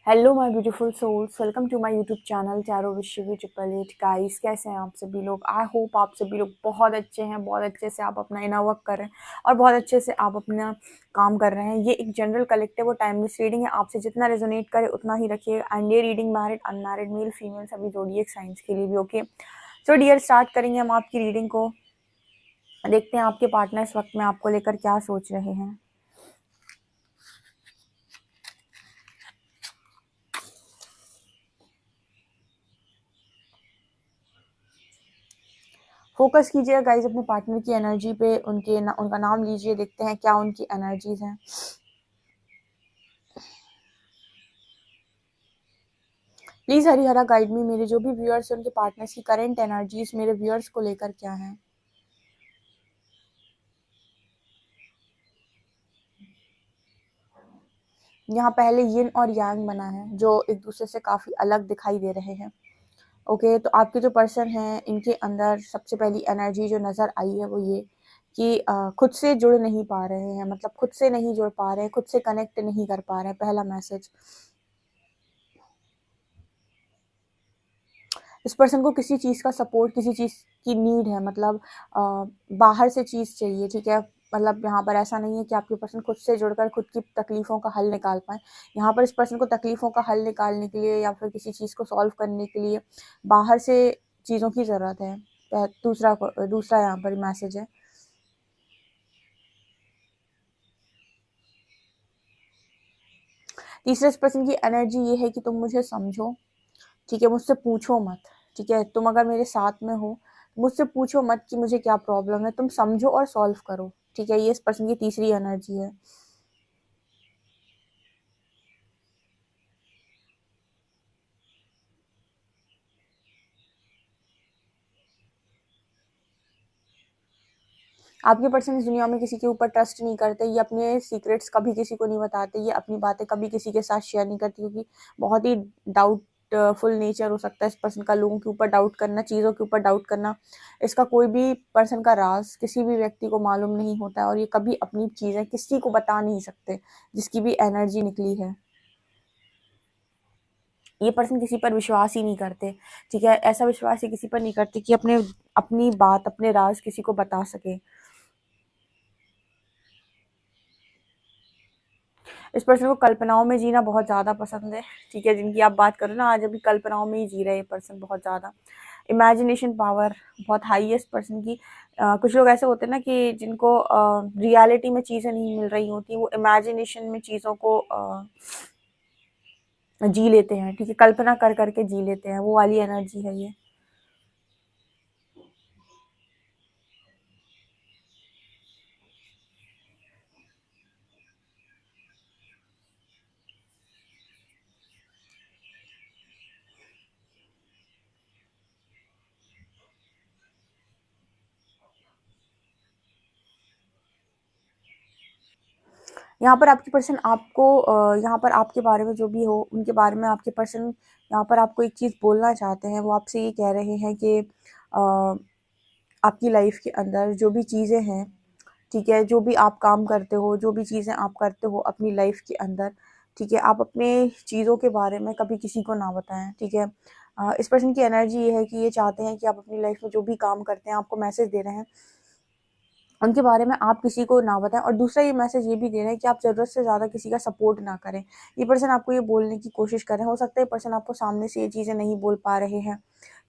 Hello my beautiful souls, welcome to my YouTube channel tarot Vishwa 888 guys. कैसे हैं आप सभी लोग? आई होप आप सभी लोग बहुत अच्छे हैं, बहुत अच्छे से आप अपना इनर वर्क कर रहे हैं और बहुत अच्छे से आप अपना काम कर रहे हैं। ये एक जनरल कलेक्टिव और टाइमलेस रीडिंग है, आपसे जितना रेजोनेट करे उतना ही रखिए। एंड ये reading married unmarried male female सभी ज़ोडिएक साइंस के लिए भी ओके। सो डियर, स्टार्ट करेंगे हम आपकी रीडिंग को। देखते हैं आपके पार्टनर इस वक्त में आपको लेकर क्या सोच रहे हैं। फोकस कीजिए गाइज अपने पार्टनर की एनर्जी पे, उनका नाम लीजिए, देखते हैं क्या उनकी एनर्जीज हैं। प्लीज हरिहरा गाइड मी, मेरे जो भी व्यूअर्स हैं उनके पार्टनर्स की करंट एनर्जीज मेरे व्यूअर्स को लेकर क्या है। यहाँ पहले यिन और यांग बना है जो एक दूसरे से काफी अलग दिखाई दे रहे हैं। ओके, तो आपके जो पर्सन हैं इनके अंदर सबसे पहली एनर्जी जो नजर आई है वो ये कि खुद से जुड़ नहीं पा रहे हैं, मतलब खुद से नहीं जुड़ पा रहे हैं, खुद से कनेक्ट नहीं कर पा रहे हैं। पहला मैसेज, इस पर्सन को किसी चीज़ का सपोर्ट, किसी चीज़ की नीड है, मतलब बाहर से चीज़ चाहिए। ठीक है, मतलब यहाँ पर ऐसा नहीं है कि आपके पर्सन खुद से जुड़कर खुद की तकलीफ़ों का हल निकाल पाए। यहाँ पर इस पर्सन को तकलीफ़ों का हल निकालने के लिए या फिर किसी चीज़ को सॉल्व करने के लिए बाहर से चीज़ों की ज़रूरत है। दूसरा यहाँ पर मैसेज है, तीसरे इस पर्सन की एनर्जी ये है कि तुम मुझे समझो। ठीक है, मुझसे पूछो मत। ठीक है, तुम अगर मेरे साथ में हो मुझसे पूछो मत कि मुझे क्या प्रॉब्लम है, तुम समझो और सॉल्व करो। ठीक है, ये इस पर्सन की तीसरी एनर्जी है। आपके पर्सन इस दुनिया में किसी के ऊपर ट्रस्ट नहीं करते, ये अपने सीक्रेट्स कभी किसी को नहीं बताते, ये अपनी बातें कभी किसी के साथ शेयर नहीं करती, क्योंकि बहुत ही डाउटफुल नेचर हो सकता है इस पर्सन का। लोगों के ऊपर डाउट करना, चीज़ों के ऊपर डाउट करना, इसका कोई भी पर्सन का राज किसी भी व्यक्ति को मालूम नहीं होता है और ये कभी अपनी चीज़ें किसी को बता नहीं सकते, जिसकी भी एनर्जी निकली है। ये पर्सन किसी पर विश्वास ही नहीं करते। ठीक है, ऐसा विश्वास ये किसी पर नहीं करते कि अपनी बात, अपने राज किसी को बता सके। इस पर्सन को कल्पनाओं में जीना बहुत ज़्यादा पसंद है। ठीक है, जिनकी आप बात करो ना, आज अभी कल्पनाओं में ही जी रहे हैं ये पर्सन बहुत ज़्यादा। इमेजिनेशन पावर बहुत हाई है इस पर्सन की। कुछ लोग ऐसे होते हैं ना कि जिनको रियलिटी में चीज़ें नहीं मिल रही होती, वो इमेजिनेशन में चीज़ों को जी लेते हैं। ठीक है, कल्पना कर करके जी लेते हैं, वो वाली एनर्जी है ये। यहाँ पर आपके पर्सन आपको यहाँ पर आपके बारे में जो भी हो उनके बारे में आपके पर्सन यहाँ पर आपको एक चीज़ बोलना चाहते हैं। वो आपसे ये कह रहे हैं कि आपकी लाइफ के अंदर जो भी चीज़ें हैं, ठीक है, जो भी आप काम करते हो, जो भी चीज़ें आप करते हो अपनी लाइफ के अंदर, ठीक है, आप अपने चीज़ों के बारे में कभी किसी को ना बताएं। ठीक है, इस पर्सन की एनर्जी ये है कि ये चाहते हैं कि आप अपनी लाइफ में जो भी काम करते हैं, आपको मैसेज दे रहे हैं उनके बारे में आप किसी को ना बताएं। और दूसरा ये मैसेज ये भी दे रहे हैं कि आप ज़रूरत से ज़्यादा किसी का सपोर्ट ना करें। ये पर्सन आपको ये बोलने की कोशिश कर रहे हैं, हो सकता है पर्सन आपको सामने से ये चीज़ें नहीं बोल पा रहे हैं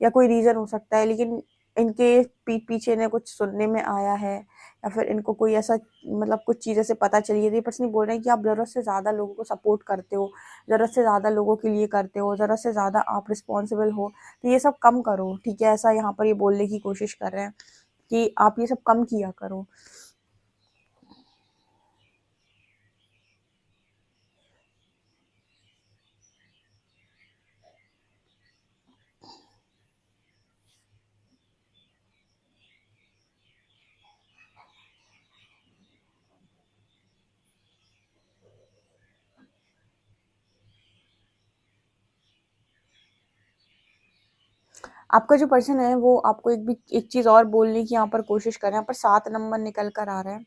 या कोई रीज़न हो सकता है, लेकिन इनके पीठ पीछे ने कुछ सुनने में आया है या फिर इनको कोई ऐसा, मतलब कुछ चीज़ें से पता चली है। तो ये पर्सन बोल रहे हैं कि आप ज़रूरत से ज़्यादा लोगों को सपोर्ट करते हो, ज़रूरत से ज़्यादा लोगों के लिए करते हो, ज़रूरत से ज़्यादा आप रिस्पॉन्सिबल हो, तो ये सब कम करो। ठीक है, ऐसा यहाँ पर ये बोलने की कोशिश कर रहे हैं कि आप ये सब कम किया करो। आपका जो पर्सन है वो आपको एक चीज़ और बोलने की यहाँ पर कोशिश कर रहे हैं। यहाँ पर 7 नंबर निकल कर आ रहा है।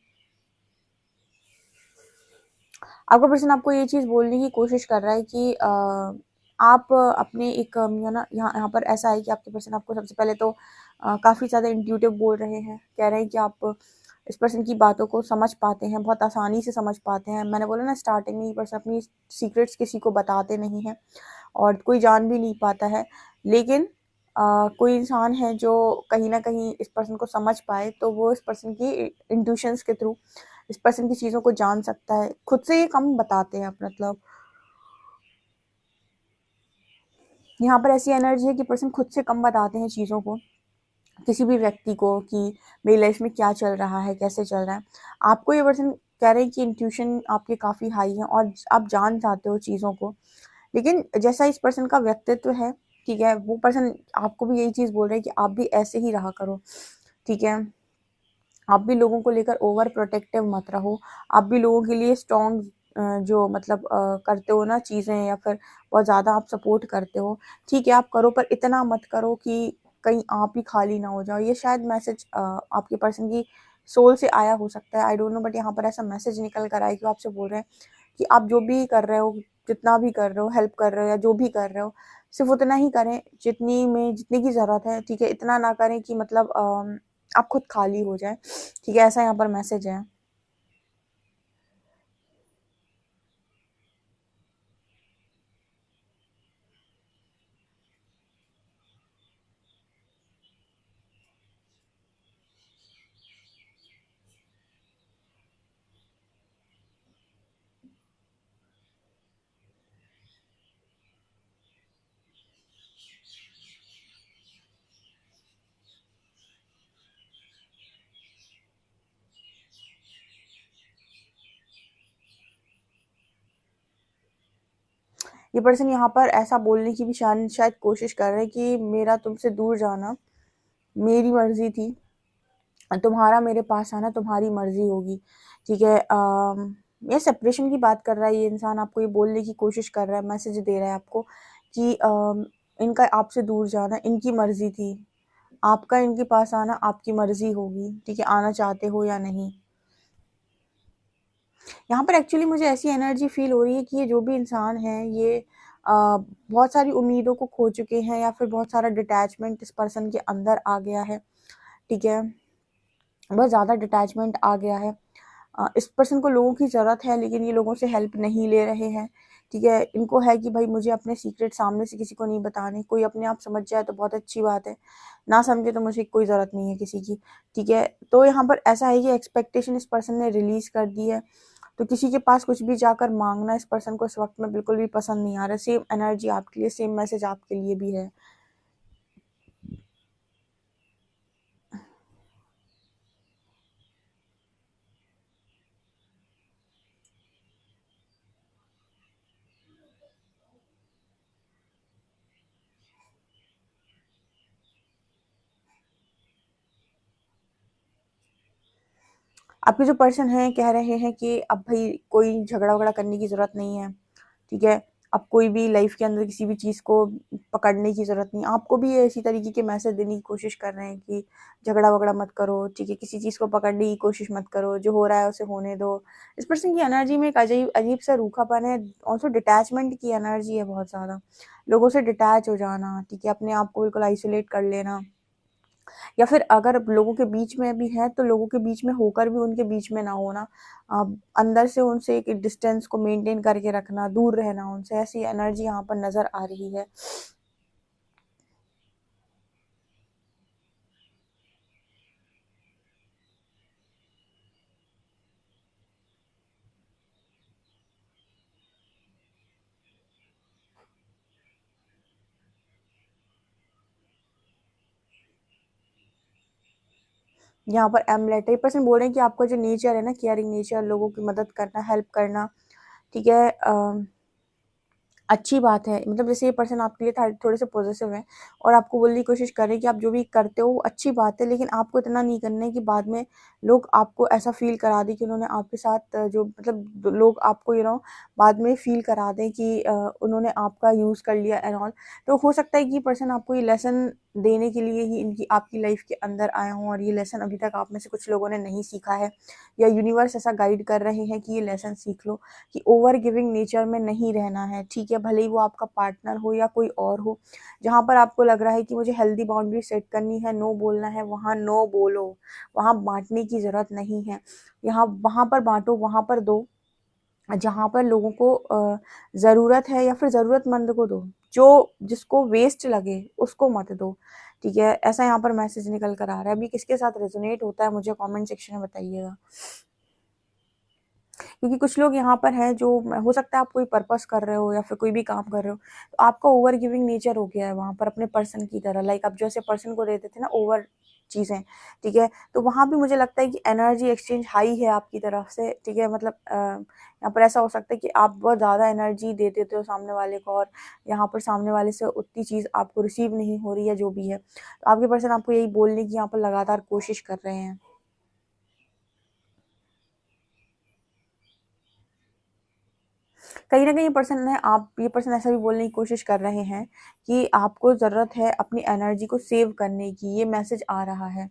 आपका पर्सन आपको ये चीज़ बोलने की कोशिश कर रहा है कि आप अपने एक या ना यहाँ पर ऐसा है कि आपके पर्सन आपको सबसे पहले तो काफ़ी ज़्यादा इंट्यूटिव बोल रहे हैं, कह रहे हैं कि आप इस पर्सन की बातों को समझ पाते हैं, बहुत आसानी से समझ पाते हैं। मैंने बोला ना स्टार्टिंग में, ये पर्सन अपनी सीक्रेट्स किसी को बताते नहीं हैं और कोई जान भी नहीं पाता है। लेकिन कोई इंसान है जो कहीं न कहीं इस पर्सन को समझ पाए, तो वो इस पर्सन की इंट्यूशंस के थ्रू इस पर्सन की चीज़ों को जान सकता है। खुद से ये कम बताते हैं मतलब, यहाँ पर ऐसी एनर्जी है कि पर्सन खुद से कम बताते हैं चीज़ों को, किसी भी व्यक्ति को कि मेरी लाइफ में क्या चल रहा है, कैसे चल रहा है। आपको ये पर्सन कह रहे हैं कि इंट्यूशन आपकी काफ़ी हाई है और आप जान जाते हो चीज़ों को। लेकिन जैसा इस पर्सन का व्यक्तित्व है, ठीक है, वो पर्सन आपको भी यही चीज़ बोल रहे हैं कि आप भी ऐसे ही रहा करो, ठीक है। आप भी लोगों को लेकर ओवर प्रोटेक्टिव मत रहो। आप भी लोगों के लिए स्ट्रॉन्ग जो मतलब करते हो ना चीज़ें, या फिर बहुत ज़्यादा आप सपोर्ट करते हो, ठीक है, आप करो, पर इतना मत करो कि कहीं आप ही खाली ना हो जाओ। ये शायद मैसेज आपके पर्सन की सोल से आया हो सकता है, आई डोंट नो, बट यहाँ पर ऐसा मैसेज निकल कर आया कि वो आपसे बोल रहे हैं कि आप जो भी कर रहे हो, जितना भी कर रहे हो, हेल्प कर रहे हो या जो भी कर रहे हो, सिर्फ़ उतना ही करें जितने की ज़रूरत है, ठीक है? इतना ना करें कि मतलब आप खुद खाली हो जाएँ, ठीक है? ऐसा यहाँ पर मैसेज है। ये पर्सन यहाँ पर ऐसा बोलने की भी शायद कोशिश कर रहे हैं कि मेरा तुमसे दूर जाना मेरी मर्ज़ी थी, तुम्हारा मेरे पास आना तुम्हारी मर्ज़ी होगी, ठीक है? ये सेपरेशन की बात कर रहा है ये इंसान, आपको ये बोलने की कोशिश कर रहा है, मैसेज दे रहा है आपको कि इनका आपसे दूर जाना इनकी मर्ज़ी थी, आपका इनके पास आना आपकी मर्ज़ी होगी, ठीक है? आना चाहते हो या नहीं। यहाँ पर एक्चुअली मुझे ऐसी एनर्जी फ़ील हो रही है कि ये जो भी इंसान है, ये बहुत सारी उम्मीदों को खो चुके हैं, या फिर बहुत सारा डिटैचमेंट इस पर्सन के अंदर आ गया है, ठीक है? बहुत ज़्यादा डिटैचमेंट आ गया है। इस पर्सन को लोगों की ज़रूरत है, लेकिन ये लोगों से हेल्प नहीं ले रहे हैं, ठीक है? इनको है कि भाई मुझे अपने सीक्रेट सामने से किसी को नहीं बताने, कोई अपने आप समझ जाए तो बहुत अच्छी बात है, ना समझे तो मुझे कोई ज़रूरत नहीं है किसी की, ठीक है? तो यहाँ पर ऐसा है कि एक्सपेक्टेशन इस पर्सन ने रिलीज़ कर दी है, तो किसी के पास कुछ भी जाकर माँगना इस पर्सन को इस वक़्त में बिल्कुल भी पसंद नहीं आ रहा है। सेम एनर्जी आपके लिए, सेम मैसेज आपके लिए भी है। आपके जो पर्सन हैं कह रहे हैं कि अब भई कोई झगड़ा-वगड़ा करने की ज़रूरत नहीं है, ठीक है? अब कोई भी लाइफ़ के अंदर किसी भी चीज़ को पकड़ने की ज़रूरत नहीं है। आपको भी ये इसी तरीके के मैसेज देने की कोशिश कर रहे हैं कि झगड़ा-वगड़ा मत करो, ठीक है? किसी चीज़ को पकड़ने की कोशिश मत करो, जो हो रहा है उसे होने दो। इस पर्सन की एनर्जी में एक अजीब-सा रूखापन है, ऑल्सो डिटैचमेंट की एनर्जी है बहुत ज़्यादा। लोगों से डिटैच हो जाना, ठीक है? अपने आप को बिल्कुल आइसोलेट कर लेना। या फिर अगर लोगों के बीच में भी हैं, तो लोगों के बीच में होकर भी उनके बीच में ना होना। अंदर से उनसे एक डिस्टेंस को मेंटेन करके रखना, दूर रहना उनसे, ऐसी एनर्जी यहाँ पर नज़र आ रही है। यहाँ पर एमलेट ये पर्सन बोल रहे हैं कि आपका जो नेचर है ना, केयरिंग नेचर, लोगों की मदद करना, हेल्प करना, ठीक है? अच्छी बात है, मतलब जैसे ये पर्सन आपके लिए थोड़े से पॉजिटिव हैं और आपको बोलने की कोशिश कर रहे हैं कि आप जो भी करते हो वो अच्छी बात है, लेकिन आपको इतना नहीं करना है कि बाद में लोग आपको ऐसा फ़ील करा दें कि उन्होंने आपके साथ जो मतलब लोग आपको बाद में फ़ील करा दें कि उन्होंने आपका यूज़ कर लिया एंड ऑल। तो हो सकता है कि ये पर्सन आपको ये लेसन देने के लिए ही इनकी आपकी लाइफ के अंदर आए हों और ये लेसन अभी तक आप में से कुछ लोगों ने नहीं सीखा है, या यूनिवर्स ऐसा गाइड कर रहे हैं कि ये लेसन सीख लो कि ओवर गिविंग नेचर में नहीं रहना है, ठीक है। भले ही वो आपका पार्टनर हो या कोई और हो, जहाँ पर आपको लग रहा है कि मुझे हेल्दी बाउंड्री सेट करनी है, नो बोलना है, वहाँ नो बोलो, वहाँ बांटने की ज़रूरत नहीं है। यहाँ वहाँ पर बांटो, वहाँ पर दो जहाँ पर लोगों को ज़रूरत है, या फिर ज़रूरतमंद को दो। जो जिसको वेस्ट लगे उसको मत दो, ठीक है। ऐसा यहाँ पर मैसेज निकल कर आ रहा है। अभी किसके साथ रेजोनेट होता है मुझे कमेंट सेक्शन में बताइएगा, क्योंकि कुछ लोग यहाँ पर हैं जो हो सकता है आप कोई पर्पस कर रहे हो या फिर कोई भी काम कर रहे हो, तो आपका ओवर गिविंग नेचर हो गया है वहाँ पर अपने पर्सन की तरह। लाइक आप जैसे पर्सन को देते थे ना ओवर चीज़ें, ठीक है। तो वहाँ भी मुझे लगता है कि एनर्जी एक्सचेंज हाई है आपकी तरफ से, ठीक है। मतलब यहाँ पर ऐसा हो सकता है कि आप बहुत ज़्यादा एनर्जी दे देते हो सामने वाले को, और यहाँ पर सामने वाले से उतनी चीज़ आपको रिसीव नहीं हो रही है, जो भी है। तो आपके पर्सन आपको यही बोलने की यहाँ पर लगातार कोशिश कर रहे हैं। कहीं न कहीं ये पर्सन ऐसा भी बोलने की कोशिश कर रहे हैं कि आपको ज़रूरत है अपनी एनर्जी को सेव करने की, ये मैसेज आ रहा है।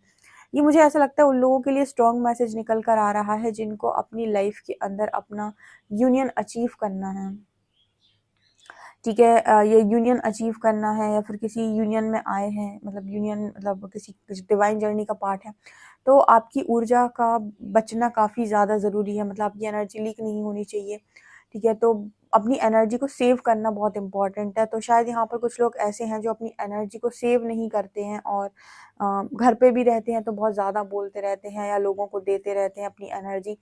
ये मुझे ऐसा लगता है उन लोगों के लिए स्ट्रॉन्ग मैसेज निकल कर आ रहा है जिनको अपनी लाइफ़ के अंदर अपना यूनियन अचीव करना है, ठीक है। ये यूनियन अचीव करना है या फिर किसी यूनियन में आए हैं, मतलब यूनियन मतलब किसी डिवाइन जर्नी का पार्ट है, तो आपकी ऊर्जा का बचना काफ़ी ज़्यादा ज़रूरी है, मतलब आपकी एनर्जी लीक नहीं होनी चाहिए, ठीक है। तो अपनी एनर्जी को सेव करना बहुत इम्पोर्टेंट है। तो शायद यहाँ पर कुछ लोग ऐसे हैं जो अपनी एनर्जी को सेव नहीं करते हैं, और घर पे भी रहते हैं तो बहुत ज़्यादा बोलते रहते हैं या लोगों को देते रहते हैं अपनी एनर्जी,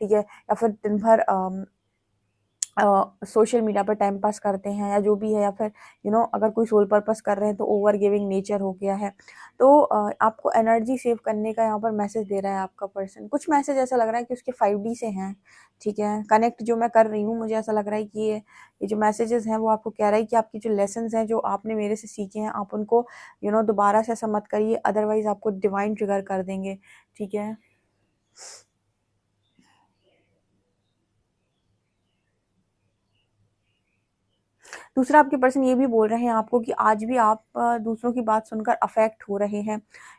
ठीक है। या फिर दिन भर सोशल मीडिया पर टाइम पास करते हैं या जो भी है, या फिर अगर कोई सोल पर्पस कर रहे हैं तो ओवर गिविंग नेचर हो गया है। तो आपको एनर्जी सेव करने का यहाँ पर मैसेज दे रहा है आपका पर्सन। कुछ मैसेज ऐसा लग रहा है कि उसके 5D से हैं, ठीक है। कनेक्ट जो मैं कर रही हूँ, मुझे ऐसा लग रहा है कि ये जो मैसेजेस हैं वो आपको कह रहा है कि आपकी जो लेसन्स हैं जो आपने मेरे से सीखे हैं, आप उनको दोबारा से ऐसा मत करिए, अदरवाइज आपको डिवाइन ट्रिगर कर देंगे, ठीक है। दूसरा, आपके पर्सन ये भी बोल रहे हैं आपको कि आज भी आप दूसरों की बात सुनकर अफेक्ट हो रहे हैं,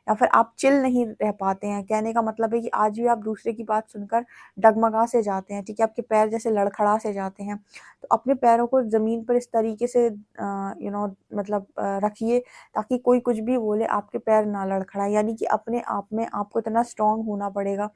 या फिर आप चिल नहीं रह पाते हैं। कहने का मतलब है कि आज भी आप दूसरे की बात सुनकर डगमगा से जाते हैं, ठीक है। आपके पैर जैसे लड़खड़ा से जाते हैं। तो अपने पैरों को ज़मीन पर इस तरीके से मतलब रखिए ताकि कोई कुछ भी बोले आपके पैर ना लड़खड़ाएं। यानी कि अपने आप में आपको इतना स्ट्रांग होना पड़ेगा,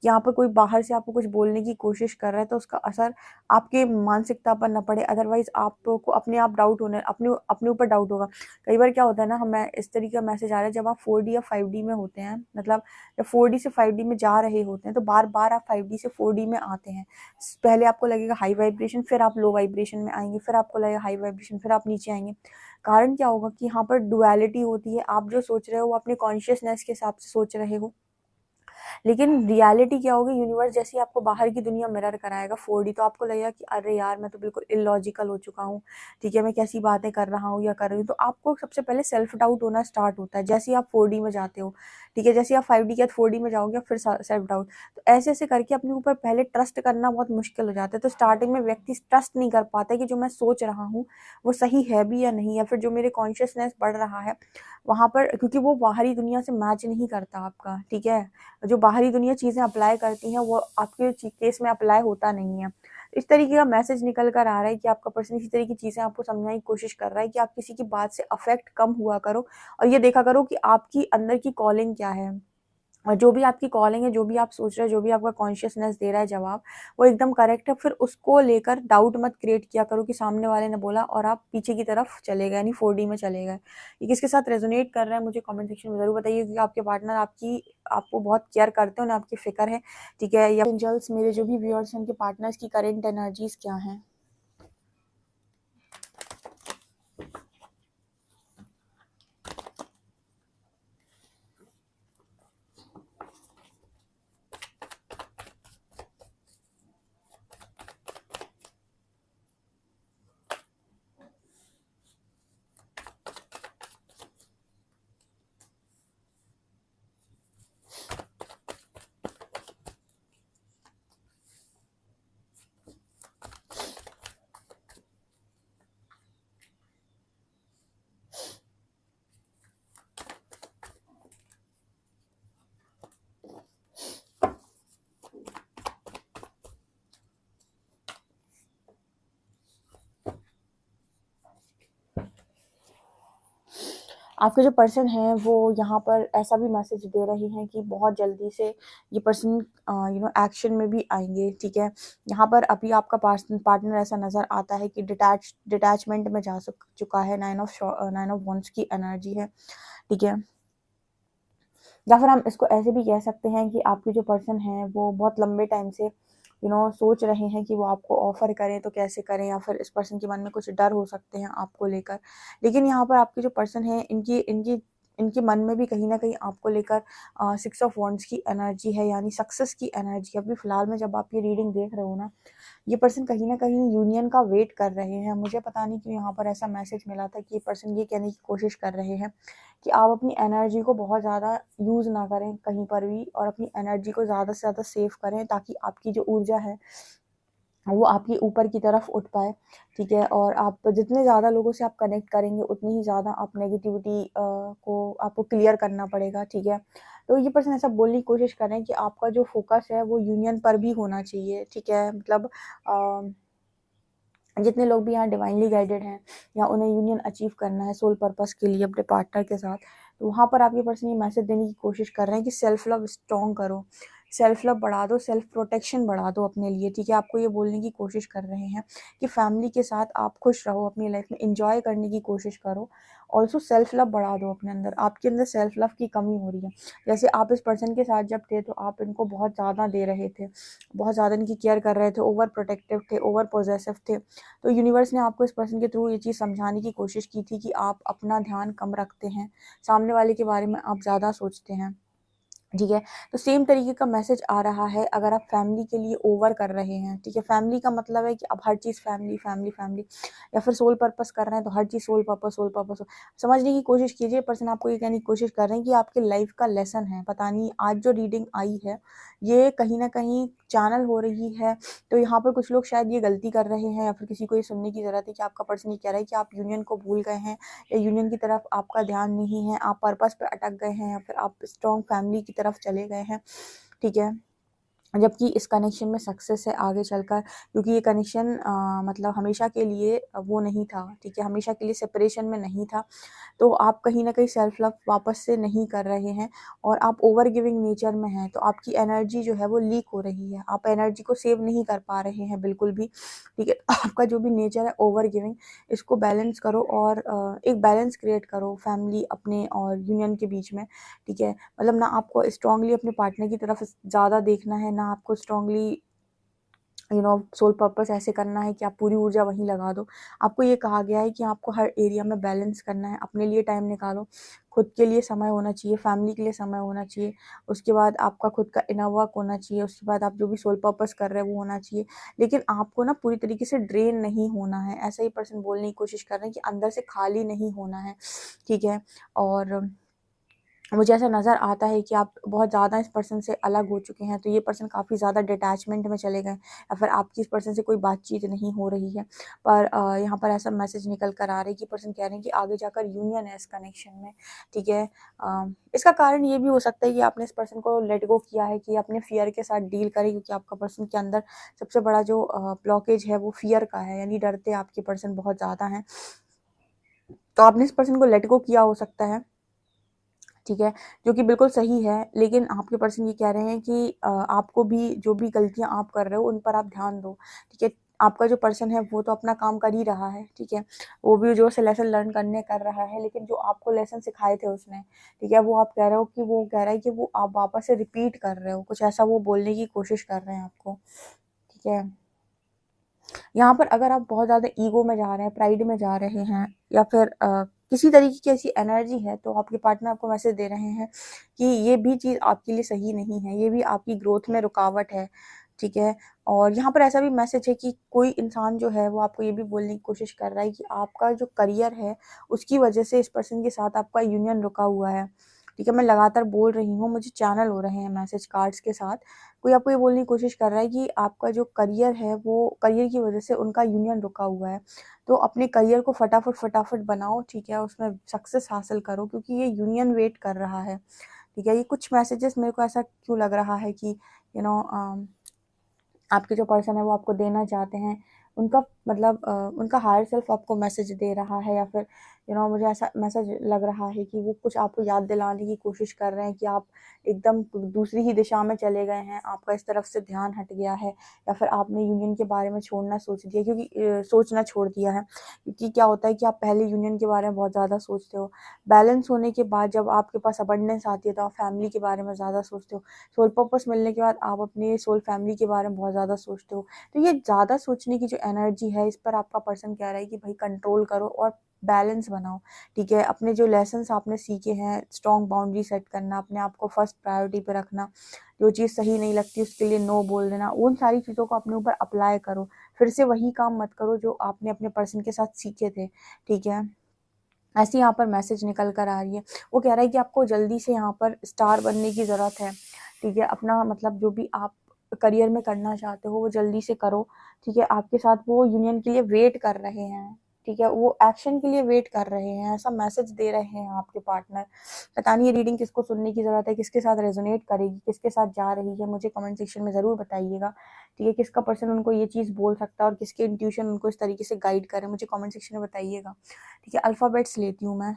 यहाँ पर कोई बाहर से आपको कुछ बोलने की कोशिश कर रहा है तो उसका असर आपके मानसिकता पर ना पड़े, अदरवाइज आपको अपने आप डाउट होने अपने अपने ऊपर डाउट होगा। कई बार क्या होता है ना, हमें इस तरीके का मैसेज आ रहा है जब आप 4D या 5D में होते हैं, मतलब जब 4D से 5D में जा रहे होते हैं तो बार बार आप 5D से 4D में आते हैं। पहले आपको लगेगा हाई वाइब्रेशन, फिर आप लो वाइब्रेशन में आएंगे, फिर आपको लगेगा हाई वाइब्रेशन, फिर आप नीचे आएंगे। कारण क्या होगा कि यहाँ पर डुअलिटी होती है, आप जो सोच रहे हो वो अपने कॉन्शियसनेस के हिसाब से सोच रहे हो, लेकिन रियलिटी क्या होगी, यूनिवर्स जैसे ही आपको बाहर की दुनिया मिरर कराएगा 4D, तो आपको लगेगा कि अरे यार मैं तो बिल्कुल इलॉजिकल हो चुका हूँ, ठीक है, मैं कैसी बातें कर रहा हूँ या कर रही हूँ। तो आपको सबसे पहले सेल्फ डाउट होना स्टार्ट होता है जैसे ही आप 4D में जाते हो, ठीक है। जैसे ही आप 5D के बाद 4D में जाओगे फिर सेल्फ डाउट। तो ऐसे ऐसे करके अपने ऊपर पहले ट्रस्ट करना बहुत मुश्किल हो जाता है। तो स्टार्टिंग में व्यक्ति ट्रस्ट नहीं कर पाता कि जो मैं सोच रहा हूँ वो सही है भी या नहीं, या फिर जो मेरे कॉन्शियसनेस बढ़ रहा है वहाँ पर, क्योंकि वो बाहरी दुनिया से मैच नहीं करता आपका, ठीक है। जो बाहरी दुनिया चीज़ें अप्लाई करती हैं वो आपके केस में अप्लाई होता नहीं है। इस तरीके का मैसेज निकल कर आ रहा है कि आपका पर्सन इसी तरह की चीज़ें आपको समझाने की कोशिश कर रहा है कि आप किसी की बात से अफेक्ट कम हुआ करो, और ये देखा करो कि आपकी अंदर की कॉलिंग क्या है। और जो भी आपकी कॉलिंग है, जो भी आप सोच रहे हो, जो भी आपका कॉन्शियसनेस दे रहा है जवाब, वो एकदम करेक्ट है। फिर उसको लेकर डाउट मत क्रिएट किया करो कि सामने वाले ने बोला और आप पीछे की तरफ चले गए, यानी 4D में चले गए। ये किसके साथ रेजोनेट कर रहा है मुझे कमेंट सेक्शन में ज़रूर बताइए, क्योंकि आपके पार्टनर आपको बहुत केयर करते हैं, उन्हें आपकी फ़िक्र है, ठीक है। या एंजल्स, मेरे जो भी व्यूअर्स हैं, उनके पार्टनर्स की करेंट एनर्जीज़ क्या हैं? आपके जो पर्सन हैं वो यहाँ पर ऐसा भी मैसेज दे रहे हैं कि बहुत जल्दी से ये पर्सन एक्शन में भी आएंगे, ठीक है। यहाँ पर अभी आपका पार्टनर ऐसा नज़र आता है कि डिटैचमेंट में जा चुका है। 9 ऑफ वॉन्ड्स की एनर्जी है, ठीक है। या फिर हम इसको ऐसे भी कह सकते हैं कि आपके जो पर्सन हैं वो बहुत लंबे टाइम से सोच रहे हैं कि वो आपको ऑफर करें तो कैसे करें, या फिर इस पर्सन के मन में कुछ डर हो सकते हैं आपको लेकर। लेकिन यहाँ पर आपके जो पर्सन हैं इनकी इनकी इनके मन में भी कहीं ना कहीं आपको लेकर 6 ऑफ वॉन्ड्स की एनर्जी है, यानी सक्सेस की एनर्जी। अभी फिलहाल में जब आप ये रीडिंग देख रहे हो ना, ये पर्सन कहीं ना कहीं यूनियन का वेट कर रहे हैं। मुझे पता नहीं क्यों यहाँ पर ऐसा मैसेज मिला था कि ये पर्सन ये कहने की कोशिश कर रहे हैं कि आप अपनी एनर्जी को बहुत ज़्यादा यूज़ ना करें कहीं पर भी, और अपनी एनर्जी को ज़्यादा से ज़्यादा सेव करें, ताकि आपकी जो ऊर्जा है वो आपकी ऊपर की तरफ उठ पाए, ठीक है। और आप जितने ज़्यादा लोगों से आप कनेक्ट करेंगे उतनी ही ज़्यादा आप नेगेटिविटी को आपको क्लियर करना पड़ेगा, ठीक है। तो ये पर्सन ऐसा बोलने की कोशिश कर रहे हैं कि आपका जो फोकस है वो यूनियन पर भी होना चाहिए, ठीक है। मतलब जितने लोग भी यहाँ डिवाइनली गाइडेड हैं या उन्हें यूनियन अचीव करना है सोल पर्पस के लिए अपने पार्टनर के साथ, तो वहाँ पर आपके पर्सन ये मैसेज देने की कोशिश कर रहे हैं कि सेल्फ लव स्ट्रॉन्ग करो, सेल्फ लव बढ़ा दो, सेल्फ प्रोटेक्शन बढ़ा दो अपने लिए, ठीक है। आपको ये बोलने की कोशिश कर रहे हैं कि फैमिली के साथ आप खुश रहो, अपनी लाइफ में इंजॉय करने की कोशिश करो। ऑल्सो सेल्फ लव बढ़ा दो अपने अंदर, आपके अंदर सेल्फ लव की कमी हो रही है। जैसे आप इस पर्सन के साथ जब थे तो आप इनको बहुत ज़्यादा दे रहे थे, बहुत ज़्यादा इनकी केयर कर रहे थे, ओवर प्रोटेक्टिव थे, ओवर पोजेसिव थे। तो यूनिवर्स ने आपको इस पर्सन के थ्रू ये चीज़ समझाने की कोशिश की थी कि आप अपना ध्यान कम रखते हैं, सामने वाले के बारे में आप ज़्यादा सोचते हैं, ठीक है। तो सेम तरीके का मैसेज आ रहा है अगर आप फैमिली के लिए ओवर कर रहे हैं, ठीक है। फैमिली का मतलब है कि आप हर चीज़ फैमिली फैमिली फैमिली, या फिर सोल पर्पस कर रहे हैं तो हर चीज़ सोल पर्पस सोल पर्पस। समझने की कोशिश कीजिए, पर्सन आपको ये कहने की कोशिश कर रहे हैं कि आपके लाइफ का लेसन है। पता नहीं आज जो रीडिंग आई है ये कहीं ना कहीं चैनल हो रही है, तो यहाँ पर कुछ लोग शायद ये गलती कर रहे हैं, या फिर किसी को ये सुनने की ज़रूरत है कि आपका पर्सन ये कह रहा है कि आप यूनियन को भूल गए हैं, या यूनियन की तरफ आपका ध्यान नहीं है, आप पर्पस पे अटक गए हैं, या फिर आप स्ट्रॉन्ग फैमिली की तरफ चले गए हैं, ठीक है। जबकि इस कनेक्शन में सक्सेस है आगे चलकर, क्योंकि ये कनेक्शन मतलब हमेशा के लिए वो नहीं था, ठीक है, हमेशा के लिए सेपरेशन में नहीं था। तो आप कहीं ना कहीं सेल्फ लव वापस से नहीं कर रहे हैं, और आप ओवर गिविंग नेचर में हैं, तो आपकी एनर्जी जो है वो लीक हो रही है, आप एनर्जी को सेव नहीं कर पा रहे हैं बिल्कुल भी, ठीक है। आपका जो भी नेचर है ओवर गिविंग, इसको बैलेंस करो, और एक बैलेंस क्रिएट करो फैमिली अपने और यूनियन के बीच में, ठीक है। मतलब ना आपको स्ट्रांगली अपने पार्टनर की तरफ ज़्यादा देखना है, ना आपको स्ट्रांगली सोल पर्पस ऐसे करना है कि आप पूरी ऊर्जा वहीं लगा दो। आपको ये कहा गया है कि आपको हर एरिया में बैलेंस करना है, अपने लिए टाइम निकालो, खुद के लिए समय होना चाहिए, फैमिली के लिए समय होना चाहिए, उसके बाद आपका खुद का इनर वर्क होना चाहिए, उसके बाद आप जो भी सोल पर्पस कर रहे हैं वो होना चाहिए। लेकिन आपको ना पूरी तरीके से ड्रेन नहीं होना है, ऐसा ही पर्सन बोलने की कोशिश कर रहे हैं कि अंदर से खाली नहीं होना है, ठीक है। और मुझे ऐसा नज़र आता है कि आप बहुत ज़्यादा इस पर्सन से अलग हो चुके हैं, तो ये पर्सन काफ़ी ज़्यादा डिटैचमेंट में चले गए, या फिर आपकी इस पर्सन से कोई बातचीत नहीं हो रही है। पर यहाँ पर ऐसा मैसेज निकल कर आ रहा है कि पर्सन कह रहे हैं कि आगे जाकर यूनियन है इस कनेक्शन में, ठीक है। इसका कारण ये भी हो सकता है कि आपने इस पर्सन को लेट गो किया है कि अपने फियर के साथ डील करें, क्योंकि आपका पर्सन के अंदर सबसे बड़ा जो ब्लॉकेज है वो फियर का है, यानी डरते आपके पर्सन बहुत ज़्यादा हैं। तो आपने इस पर्सन को लेट गो किया हो सकता है, ठीक है, जो कि बिल्कुल सही है। लेकिन आपके पर्सन ये कह रहे हैं कि आपको भी जो भी गलतियाँ आप कर रहे हो उन पर आप ध्यान दो, ठीक है। आपका जो पर्सन है वो तो अपना काम कर ही रहा है, ठीक है, वो भी जो से लेसन लर्न करने कर रहा है, लेकिन जो आपको लेसन सिखाए थे उसने, ठीक है, वो आप कह रहे हो कि वो कह रहा है कि वो आप वापस से रिपीट कर रहे हो, कुछ ऐसा वो बोलने की कोशिश कर रहे हैं आपको, ठीक है। यहाँ पर अगर आप बहुत ज़्यादा ईगो में जा रहे हैं, प्राइड में जा रहे हैं, या फिर किसी तरीके की ऐसी एनर्जी है, तो आपके पार्टनर आपको मैसेज दे रहे हैं कि ये भी चीज़ आपके लिए सही नहीं है, ये भी आपकी ग्रोथ में रुकावट है, ठीक है। और यहाँ पर ऐसा भी मैसेज है कि कोई इंसान जो है वो आपको ये भी बोलने की कोशिश कर रहा है कि आपका जो करियर है उसकी वजह से इस पर्सन के साथ आपका यूनियन रुका हुआ है, ठीक है। मैं लगातार बोल रही हूँ, मुझे चैनल हो रहे हैं मैसेज कार्ड्स के साथ। कोई आपको ये बोलने की कोशिश कर रहा है कि आपका जो करियर है वो करियर की वजह से उनका यूनियन रुका हुआ है, तो अपने करियर को फटाफट फटाफट बनाओ, ठीक है, उसमें सक्सेस हासिल करो, क्योंकि ये यूनियन वेट कर रहा है, ठीक है। ये कुछ मैसेजेस मेरे को ऐसा क्यों लग रहा है कि यू नो आपके जो पर्सन है वो आपको देना चाहते हैं, उनका मतलब उनका हायर सेल्फ आपको मैसेज दे रहा है, या फिर मुझे ऐसा मैसेज लग रहा है कि वो कुछ आपको याद दिलाने की कोशिश कर रहे हैं कि आप एकदम दूसरी ही दिशा में चले गए हैं, आपका इस तरफ से ध्यान हट गया है, या फिर आपने यूनियन के बारे में छोड़ना सोच दिया, क्योंकि सोचना छोड़ दिया है। क्योंकि क्या होता है कि आप पहले यूनियन के बारे में बहुत ज़्यादा सोचते हो, बैलेंस होने के बाद जब आपके पास अबंडेंस आती है तो आप फैमिली के बारे में ज़्यादा सोचते हो, सोल पर्पस मिलने के बाद आप अपने सोल फैमिली के बारे में बहुत ज़्यादा सोचते हो। तो ये ज़्यादा सोचने की जो एनर्जी है, इस पर आपका पर्सन कह रहा है कि भाई कंट्रोल करो और बैलेंस बनाओ, ठीक है। अपने जो लेसन्स आपने सीखे हैं, स्ट्रॉन्ग बाउंड्री सेट करना, अपने आप को फर्स्ट प्रायोरिटी पे रखना, जो चीज़ सही नहीं लगती उसके लिए नो बोल देना, उन सारी चीज़ों को अपने ऊपर अप्लाई करो। फिर से वही काम मत करो जो आपने अपने पर्सन के साथ सीखे थे, ठीक है। ऐसी यहाँ पर मैसेज निकल कर आ रही है। वो कह रहा है कि आपको जल्दी से यहाँ पर स्टार बनने की ज़रूरत है, ठीक है। अपना मतलब जो भी आप करियर में करना चाहते हो वो जल्दी से करो, ठीक है। आपके साथ वो यूनियन के लिए वेट कर रहे हैं, ठीक है। वो एक्शन के लिए वेट कर रहे हैं, ऐसा मैसेज दे रहे हैं आपके पार्टनर। पता नहीं ये रीडिंग किसको सुनने की ज़रूरत है, किसके साथ रेजोनेट करेगी, किसके साथ जा रही है, मुझे कमेंट सेक्शन में ज़रूर बताइएगा, ठीक है। किसका पर्सन उनको ये चीज़ बोल सकता है और किसके इंट्यूशन उनको इस तरीके से गाइड करे, मुझे कमेंट सेक्शन में बताइएगा, ठीक है। अल्फ़ाबेट्स लेती हूँ मैं।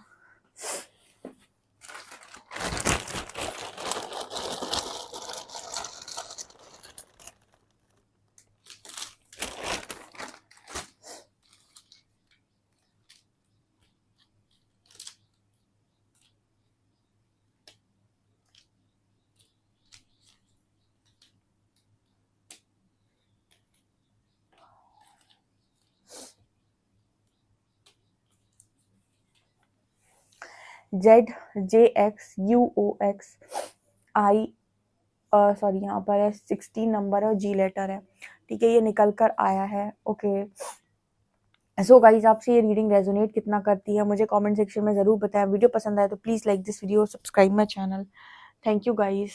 ZJXUOXI, सॉरी यहाँ पर है 16 नंबर है और G लेटर है, ठीक है। ये निकल कर आया है, ओके। सो गाइज, आपसे ये रीडिंग रेजोनेट कितना करती है मुझे कमेंट सेक्शन में ज़रूर बताएं। वीडियो पसंद आए तो please like this video, subscribe my channel. Thank you guys.